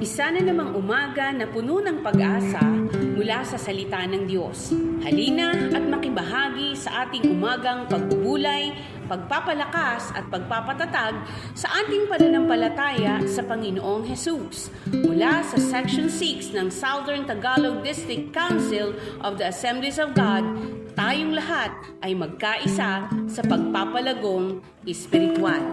Isa na namang umaga na puno ng pag-asa mula sa salita ng Diyos. Halina at makibahagi sa ating umagang pagbubulay, pagpapalakas at pagpapatatag sa ating pananampalataya sa Panginoong Hesus. Mula sa Section 6 ng Southern Tagalog District Council of the Assemblies of God, tayong lahat ay magkaisa sa pagpapalagong espiritual.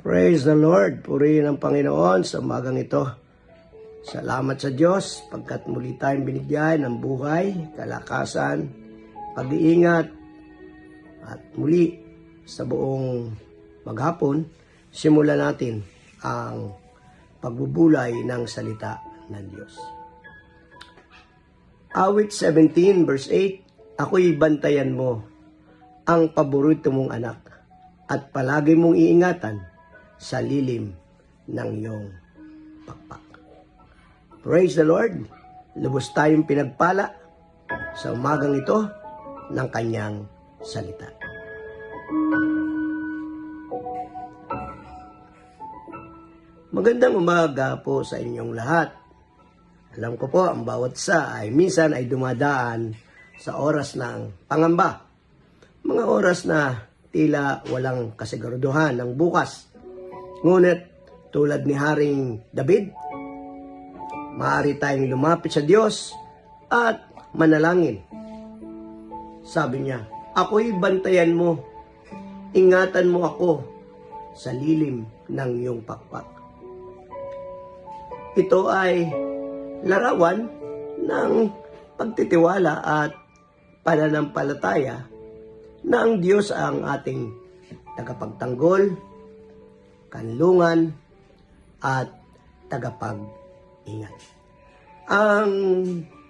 Praise the Lord. Purihin ang Panginoon sa umagang ito. Salamat sa Diyos pagkat muli tayong binigyan ng buhay, kalakasan, pag-iingat at muli sa buong maghapon, simulan natin ang pagbubulay ng salita ng Diyos. Awit 17 verse 8, ako'y bantayan mo ang paborito mong anak at palagi mong iingatan sa lilim ng iyong pakpak. Praise the Lord! Lubos tayong pinagpala sa umagang ito ng kanyang salita. Magandang umaga po sa inyong lahat. Alam ko po, ang bawat isa ay minsan ay dumadaan sa oras ng pangamba. Mga oras na tila walang kasiguraduhan ng bukas. Ngunit tulad ni Haring David, maaari tayong lumapit sa Diyos at manalangin. Sabi niya, ako'y bantayan mo, ingatan mo ako sa lilim ng iyong pakpak. Ito ay larawan ng pagtitiwala at pananampalataya na ang Diyos ang ating tagapagtanggol, kanlungan, at tagapag-ingat. Ang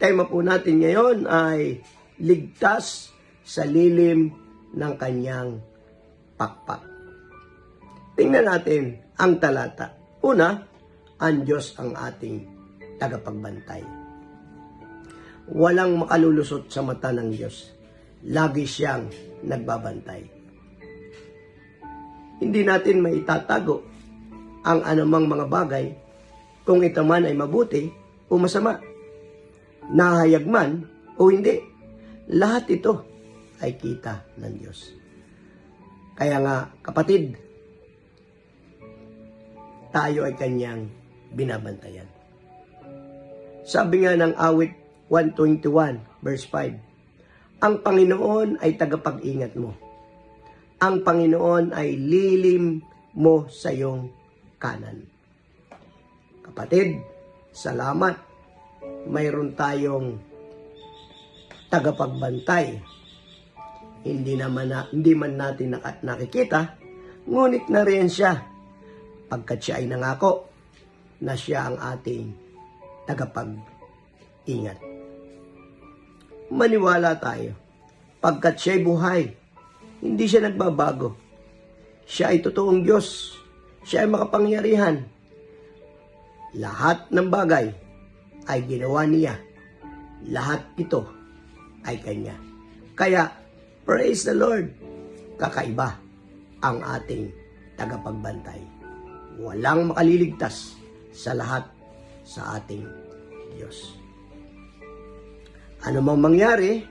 tema po natin ngayon ay ligtas sa lilim ng kanyang pakpak. Tingnan natin ang talata. Una, ang Diyos ang ating tagapagbantay. Walang makalulusot sa mata ng Diyos. Lagi siyang nagbabantay. Hindi natin maitatago ang anumang mga bagay kung ito man ay mabuti o masama, nahayag man o hindi. Lahat ito ay kita ng Diyos. Kaya nga, kapatid, tayo ay kanyang binabantayan. Sabi nga ng awit 121 verse 5, ang Panginoon ay tagapag-ingat mo. Ang Panginoon ay lilim mo sa iyong kanan. Kapatid, salamat. Mayroon tayong tagapagbantay. Hindi man natin nakikita, ngunit nariyan siya pagkat siya ay nangako na siya ang ating tagapag-ingat. Maniwala tayo pagkat siya ay buhay. Hindi siya nagbabago. Siya ay totoong Diyos. Siya ay makapangyarihan. Lahat ng bagay ay ginawa niya. Lahat ito ay kanya. Kaya, praise the Lord, kakaiba ang ating tagapagbantay. Walang makaliligtas sa lahat sa ating Diyos. Ano mang mangyari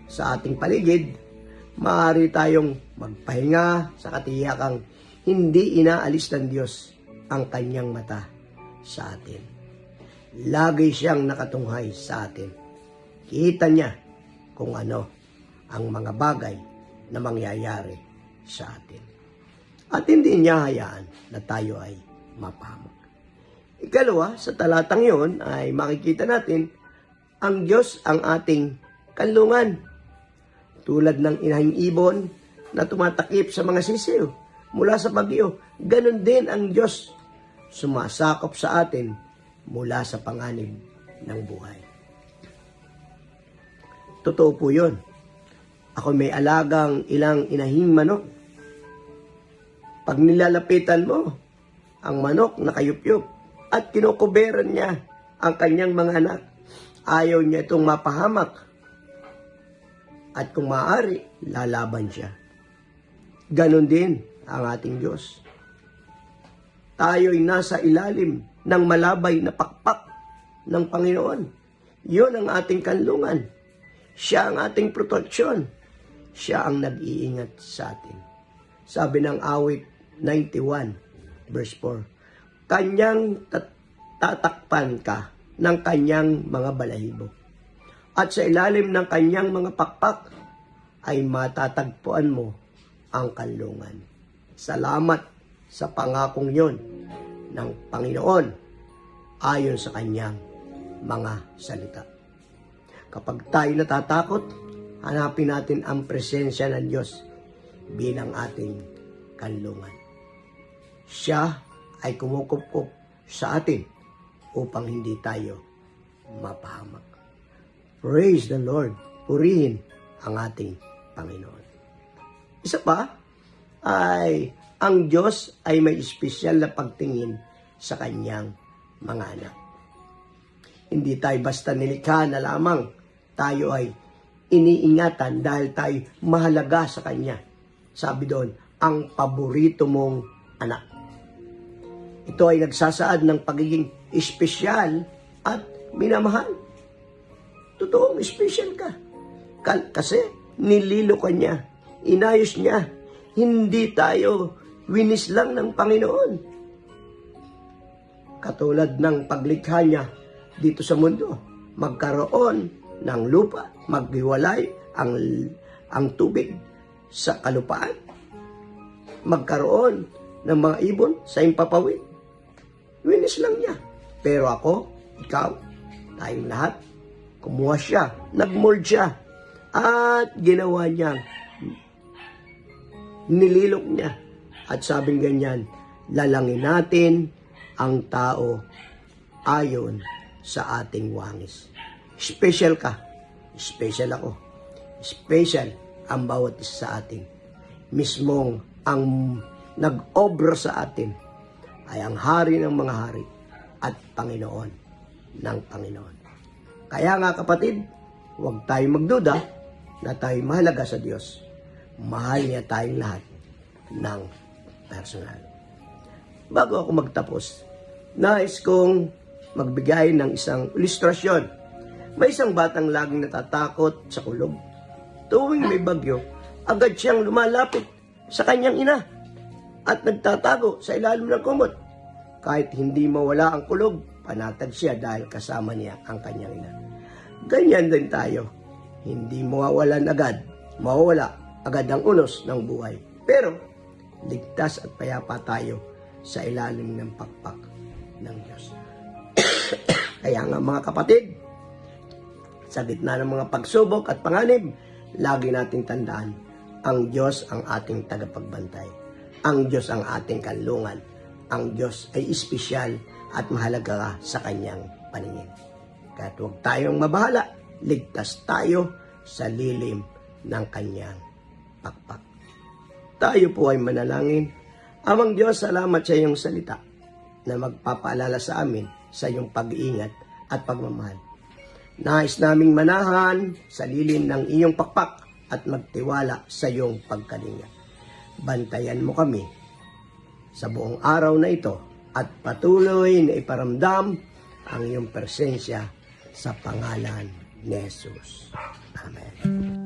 sa ating paligid, maaari tayong magpahinga sa katiyakang hindi inaalis ng Diyos ang kanyang mata sa atin. Lagi siyang nakatunghay sa atin. Kita niya kung ano ang mga bagay na mangyayari sa atin. At hindi niya hayaan na tayo ay mapahamak. Ikalawa, sa talatang yon ay makikita natin ang Diyos ang ating kanlungan. Tulad ng inahing ibon na tumatakip sa mga sisiw, mula sa bagyo. Ganon din ang Diyos sumasakop sa atin mula sa panganib ng buhay. Totoo po yun. Ako may alagang ilang inahing manok. Pag nilalapitan mo ang manok na kayupyup at kinukuberan niya ang kanyang mga anak, ayaw niya itong mapahamak. At kung maaari, lalaban siya. Ganon din ang ating Diyos. Tayo'y nasa ilalim ng malabay na pakpak ng Panginoon. Yun ang ating kanlungan. Siya ang ating proteksyon. Siya ang nag-iingat sa atin. Sabi ng awit 91, verse 4, Kanyang tatakpan ka ng kanyang mga balahibo. At sa ilalim ng kanyang mga pakpak ay matatagpuan mo ang kanlungan. Salamat sa pangakong yon ng Panginoon ayon sa kanyang mga salita. Kapag tayo natatakot, hanapin natin ang presensya ng Diyos bilang ating kanlungan. Siya ay kumukup-kup sa atin upang hindi tayo mapahamak. Praise the Lord. Purihin ang ating Panginoon. Isa pa ay ang Diyos ay may espesyal na pagtingin sa kanyang mga anak. Hindi tayo basta nilikha na lamang. Tayo ay iniingatan dahil tayo mahalaga sa kanya. Sabi doon, ang paborito mong anak. Ito ay nagsasaad ng pagiging espesyal at minamahal. Totoong espesyal ka. Kasi nililo ka niya, inayos niya. Hindi tayo winis lang ng Panginoon. Katulad ng paglikha niya dito sa mundo, magkaroon ng lupa, maghiwalay ang tubig sa kalupaan, magkaroon ng mga ibon sa impapawid. Winis lang niya. Pero ako, ikaw, tayong lahat, kumuha siya, nagmold siya, at ginawa niya, nililok niya. At sabing ganyan, lalangin natin ang tao ayon sa ating wangis. Special ka, special ako, special ang bawat isa sa atin. Mismong ang nag-obra sa atin ay ang hari ng mga hari at Panginoon ng Panginoon. Kaya nga kapatid, huwag tayong magduda na tayo mahalaga sa Diyos. Mahal niya tayong lahat ng personal. Bago ako magtapos, nais kong magbigay ng isang ilustrasyon. May isang batang laging natatakot sa kulog. Tuwing may bagyo, agad siyang lumalapit sa kanyang ina at nagtatago sa ilalim ng kumot. Kahit hindi mawala ang kulog, panatag siya dahil kasama niya ang kanyang ina. Ganyan din tayo. Hindi mawawala agad ang unos ng buhay. Pero, ligtas at payapa tayo sa ilalim ng pakpak ng Diyos. Kaya nga mga kapatid, sa gitna ng mga pagsubok at panganib, lagi nating tandaan, ang Diyos ang ating tagapagbantay. Ang Diyos ang ating kanlungan. Ang Diyos ay espesyal at mahalaga sa kanyang paningin. Kaya huwag tayong mabahala, ligtas tayo sa lilim ng kanyang pakpak. Tayo po ay manalangin. Amang Diyos, salamat sa iyong salita na magpapaalala sa amin sa iyong pag-iingat at pagmamahal. Nais naming manahan sa lilim ng iyong pakpak at magtiwala sa iyong pagkalinga. Bantayan mo kami sa buong araw na ito at patuloy na iparamdam ang iyong presensya sa pangalan ni Jesus. Amen.